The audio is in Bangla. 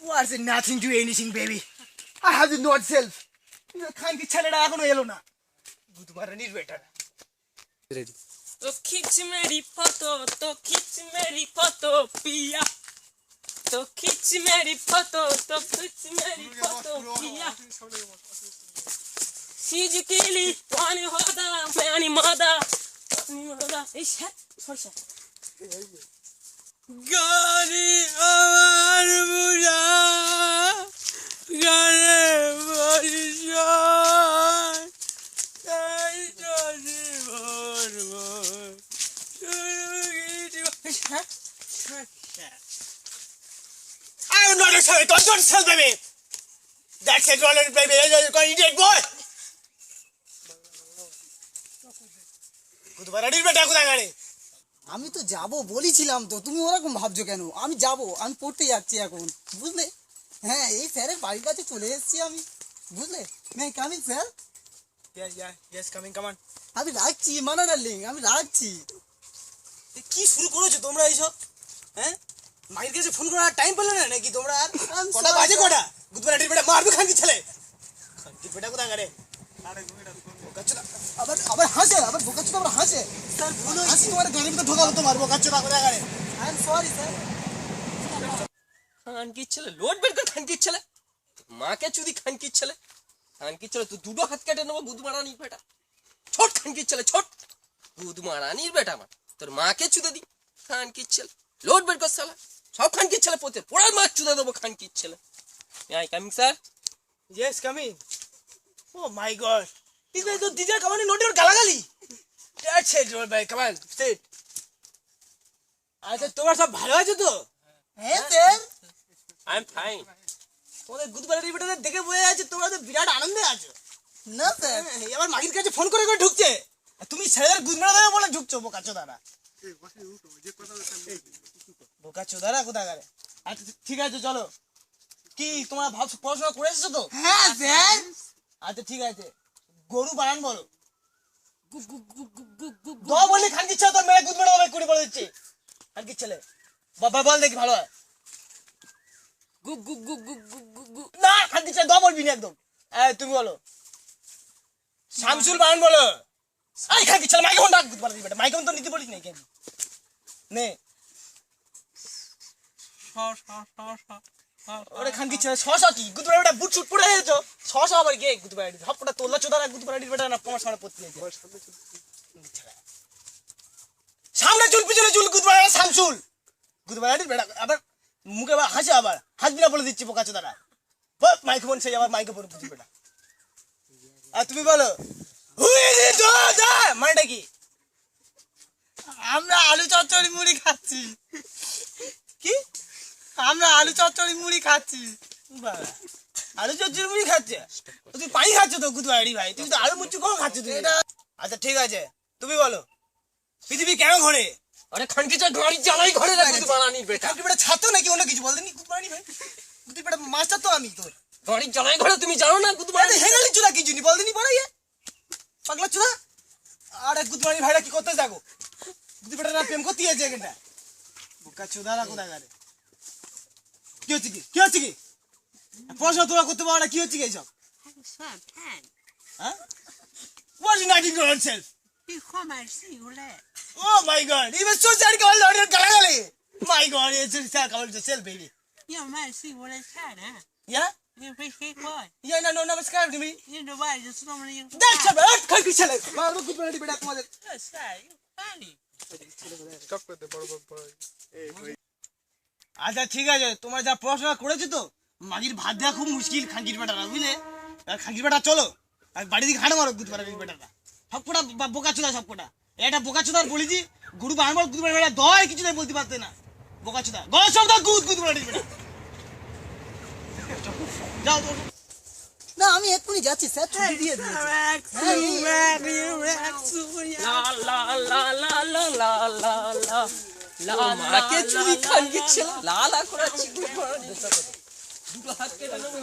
What's nothing to anything, baby? I have the not self. খানকি ছেলেটা এখনো এলো না। বুধবারানির বেটাটা। Ready. तो खींच मेरी फोटो पिया तो खींच मेरी फोटो पिया सिजकिली पानी होदा मैंने मादा इस है फर्स्ट गाड़ी आवार बुझा गाने परिशान ताई चोरी I'm not a sorry. Don't tell baby. That's it, Roland, baby. You're going to idiot boy. বুধবারানির বেটা কোথায় গেলে? আমি তো যাব বলেছিলাম তো, তুমি ওরকম ভাবছো কেন? আমি যাব, আমি পড়তে যাচ্ছি এখন, বুঝলে? হ্যাঁ, এই স্যারের বাড়ির কাছে চলে এসেছি আমি, বুঝলে? मैं coming sir. Yes, coming, come on. আমি রাখছি মানা ডার্লিং, আমি রাখছি। কি শুরু করেছো তোমরা এইসব? হ্যাঁ, মাইর কাছে ফোন করার টাইম পেলে না নাকি তোমরা? আর কটা বাজে কটা? বুধবারানির বেটা মারবে খানকি ছেলে। খানকি বেটা কোথায় গেলে? আবার আবার হাসে, আবার বোকাচোদা আবার হাসে। স্যার ভুল হয়েছে, তোমার গাড়ির ভিতরে ঢোকাবো তোমার বোকাচোদা কোথায় গেলে? I am sorry sir. খান কি ছেলে লোড বের কর খান কি ছেলে মাকে চুদি খান কি ছেলে তুই দুটো হাত কেটে নেবো বুধমারানির বেটা ছোট খান কি ছেলে ছোট বুধমারানির বেটা আমার তোর মাকে চুদে দি খান কি ছেলে লোড বের কর শালা সব খান কি ছেলে পোতে পোড়ার মাছ চুদে দেবো খান কি ছেলে I coming sir Yes, coming. Oh my God. This guy तो दीजिए कमाने नोटी और गालागाली. That's it, roll by. Come on, sit. আচ্ছা তোমার সব ভালো আছে তো? হ্যাঁ স্যার। আই এম ফাইন তোমাদের বুধবারের বেটাদের দেখে বোঝা যাচ্ছে তোমরা তো বিরাট আনন্দে আছো। না স্যার, এবার মাগির কাছে ফোন করে করে ঢুকছে। আর তুমি ছেলেদের গুদমারা দেবে বলে ঢুকছো বোকাচোদারা। বোকাচোদারা কোথায় গেলে? আচ্ছা ঠিক আছে চলো। কি তোমরা পড়াশোনা করে এসেছো তো? হ্যাঁ স্যার। আচ্ছা ঠিক আছে গরু বানান বলো দো বললি খানকি ছেলে তোর মেয়ে গুদ মেরে হবে কুড়ি বলে দিচ্ছি খানকি ছেলে বাবা বল দেখি ভালো হয় গু গু গু গু গু গু গু না খানকি ছেলে দো বলবি না একদম তুমি বলো শামসুল বানান বলো এই খানকি ছেলে মাইকে ফোন ডাক গুদ বলে দিবি বেটা মাইকে ফোন তো নিতে বলিস না কেন নে ওরে খানকি ছেলে শশা কি গুদ বলে বেটা বুট শুট পড়ে গেছো শশা আবার কে গুদ বলে সবটা তোলা চোদারা গুদ বলে বেটা না তোমার সামনে পড়তে আছে সামনে চুল পিছনে চুল গুদ বলে শামসুল গুদ বলে বেটা আবার মুখে আবার হাসে আবার হাসবি না বলে দিচ্ছি বোকা চোদারা বল মাইক্রোফোন সেই আবার মাইক্রোফোন বুঝি বেটা আর তুমি বলো মানেটা কি আমরা আলু চচ্চড়ি মুড়ি খাচ্ছি। কি আমরা আলু চচ্চড়ি মুড়ি খাচ্ছি। বাবা আলু চচ্চড়ি মুড়ি খাচ্ছে তুই পানি খাচ্ছ তো গুদ বাড়ি ভাই তুমি তো আলু মুচ্ছু কখন খাচ্ছ তুমি আচ্ছা ঠিক আছে তুমি বলো পৃথিবী কেন ঘোরে আরে খান কি ছেলে গাড়ি চালাই ঘরে না বুধমারানির বেটা খানকি বেটা ছাত্র নাকি অন্য কিছু বলতেনি গুদ বাড়ি ভাই গুদ বেটা মাস্টার তো আমি তোর গাড়ি চালাই ঘরে তুমি জানো না বুধমারানি হেগালি চুদা কিছু নি বলতেনি পড়াইয়ে পাগলা চুদা আরে গুদ বাড়ি ভাইরা কি করতে যাগো গুদ বেটা না প্রেম করতে আছে এখানটা বোকা চুদারা কোথায় গেলে কি হচ্ছে কি পয়সা তোলা করতে পারো না কি হচ্ছে কি এইসব হ্যাঁ What is not in your own self? You come and see you let. Oh my God! Even so sad ka wala order galagale. My God! It's just sad ka wala self baby. You might see what I said, huh? Yeah? You appreciate what? Yeah, no, namaskar to me. You know why? Just normally you. That's a bad country chale. Maro good badi bada তোমাদের That's right. You funny. আচ্ছা ঠিক আছে তোমরা যা পড়াশোনা করেছো তো মাগির ভাত দেওয়া খুব মুশকিল খাঙ্কির বেটারা বুঝলে আর খাঙ্কির বেটা চলো আর বাড়ি দিকে হাঁটা মারো গুদ পাড়ার বেটারা সব কোটা বোকা চোদা সব কোটা এটা বোকা চোদার বলেছি গুরু বানবার গুদ পাড়ার বেটা দয় কিছু নাই বলতে পারতে না বোকা চোদা গস সব দা গুদ পাড়ার বেটা যাও তো না আমি এক্ষুনি যাচ্ছি স্যার, ছুটি দিয়ে দিয়েছি। লা লা লা লা লা লা লা লা লা মাকে চুরি খান কি ছেলে লা লা করে চিকুর দুটো হাত কেটে নেবো